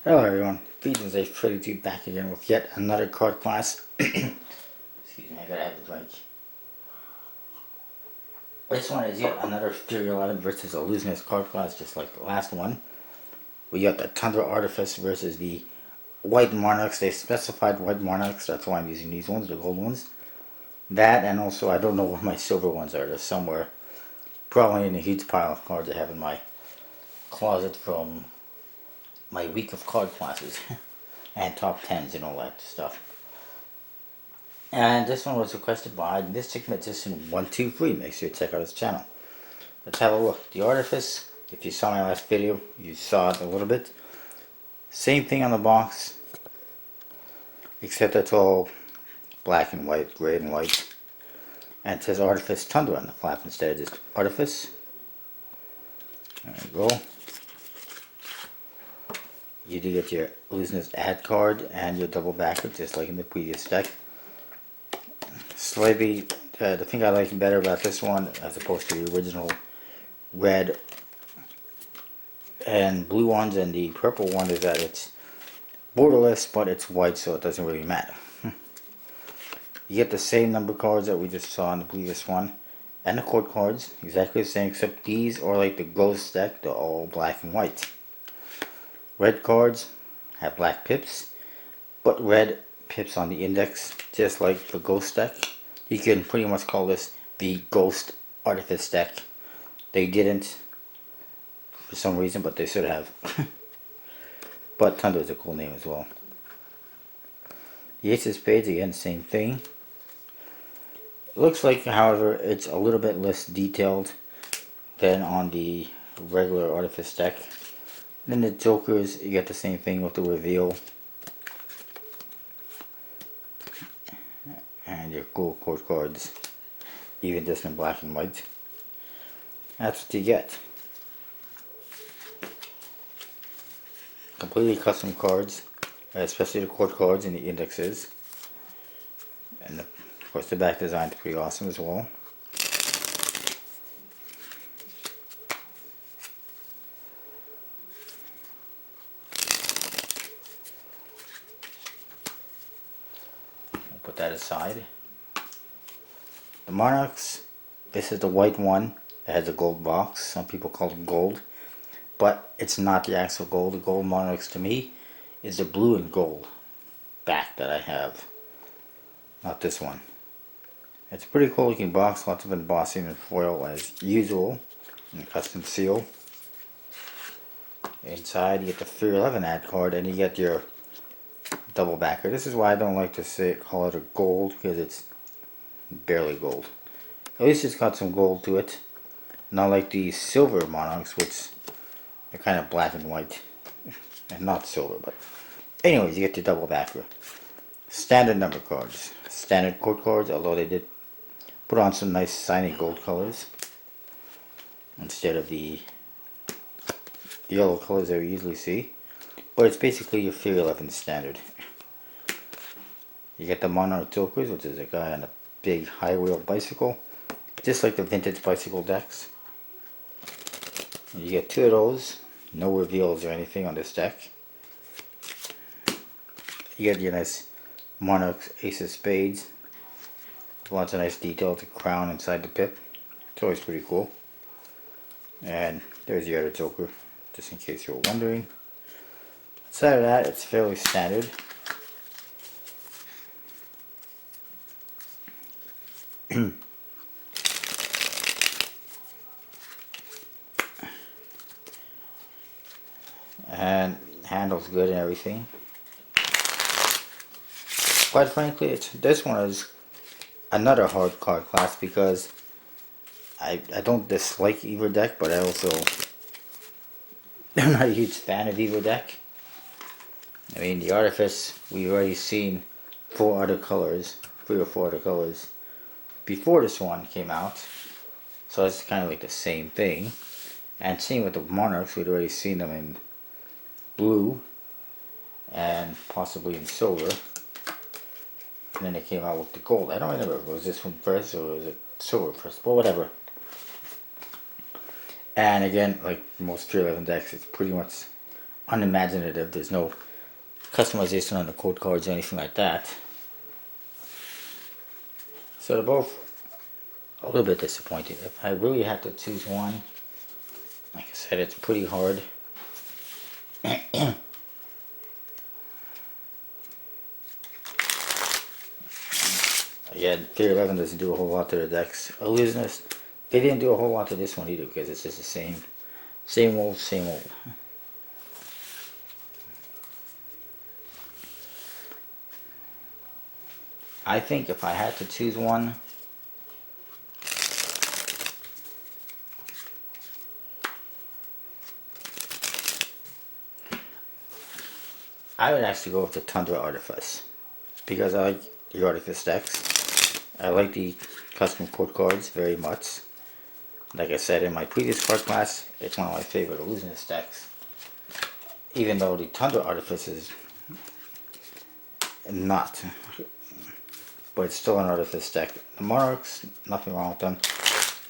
Hello everyone, Theory11 back again with yet another card class. Excuse me, I gotta have a drink. This one is yet another Theory11 versus Ellusionist card class, just like the last one. We got the Tundra Artifice versus the White Monarchs. They specified White Monarchs, that's why I'm using these ones, the gold ones. That, and also I don't know where my silver ones are. They're somewhere, probably in a huge pile of cards I have in my closet from my week of card classes and top 10s and all that stuff. And this one was requested by Mystic Magician 123. Make sure you check out his channel. Let's have a look. The Artifice, if you saw my last video, you saw it a little bit. Same thing on the box, except it's all black and white, gray and white. And it says Artifice Tundra on the flap instead of just Artifice. There we go. You do get your Ellusionist ad card and your double backer, just like in the previous deck. Slightly, the thing I like better about this one, as opposed to the original red and blue ones and the purple one, is that it's borderless, but it's white, so it doesn't really matter. You get the same number of cards that we just saw in the previous one, and the court cards, exactly the same, except these are like the ghost deck, they're all black and white. Red cards have black pips, but red pips on the index, just like the ghost deck. You can pretty much call this the Ghost Artifice deck. They didn't for some reason, but they should have. But Tundra is a cool name as well. The Ace of Spades, again, same thing. It looks like, however, it's a little bit less detailed than on the regular Artifice deck. Then the Jokers, you get the same thing with the reveal. And your cool court cards, even just in black and white. That's what you get. Completely custom cards, especially the court cards and the indexes. And of course the back design is pretty awesome as well. Put that aside. The Monarchs, this is the white one that has a gold box. Some people call it gold, but it's not the actual gold. The gold Monarchs to me is the blue and gold back that I have, not this one. It's a pretty cool looking box, lots of embossing and foil as usual, and a custom seal. Inside you get the Theory11 ad card, and you get your double backer. This is why I don't like to call it a gold, because it's barely gold. At least it's got some gold to it. Not like the silver Monarchs, which are kind of black and white. And not silver, but anyways, you get your double backer. Standard number cards. Standard court cards, although they did put on some nice shiny gold colors instead of the yellow colors that we usually see. But it's basically your Theory11 standard. You get the Monarch Jokers, which is a guy on a big high wheel bicycle, just like the vintage bicycle decks. And you get two of those, no reveals or anything on this deck. You get your nice Monarchs Ace of Spades, lots of nice detail to crown inside the pip. It's always pretty cool. And there's the other Joker, just in case you were wondering. Outside of that, it's fairly standard. And handles good and everything. Quite frankly, this one is another hard card class, because I don't dislike either deck, but I also am not a huge fan of either deck. I mean, the Artifice, we've already seen 3 or 4 other colors before this one came out, so it's kind of like the same thing. And same with the Monarchs, we'd already seen them in blue and possibly in silver, and then they came out with the gold. I don't remember if it was this one first or was it silver first, but whatever. And again, like most Theory11 decks, it's pretty much unimaginative. There's no customization on the code cards or anything like that. So they're both a little bit disappointed. If I really had to choose one, like I said, it's pretty hard. Again, Theory11 doesn't do a whole lot to the decks. Ellusionist, they didn't do a whole lot to this one either because it's just the same old, same old. I think if I had to choose one, I would actually go with the Tundra Artifice because I like the Artifice decks. I like the custom code cards very much. Like I said in my previous card class, it's one of my favorite Ellusionist decks. Even though the Tundra Artifice is not, but it's still an Artifice deck. The Monarchs, nothing wrong with them.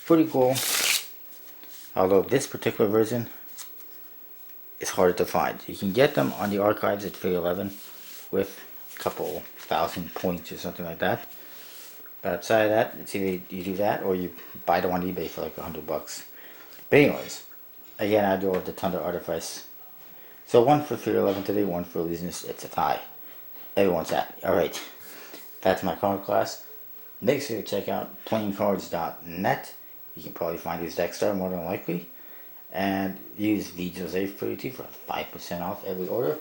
Pretty cool. Although this particular version is harder to find. You can get them on the archives at Theory11 with a couple thousand points or something like that. But outside of that, it's either you do that or you buy them on eBay for like $100. But anyways, again, I go with the Tundra Artifice. So one for Theory11 today, one for Ellusionist. It's a tie. Everyone's happy. Alright, that's my card class. Make sure to check out playingcards.net. You can probably find these decks there more than likely. And use VJose32 for 5% off every order.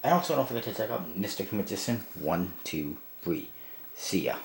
And also don't forget to check out Mystic Magician 123. See ya.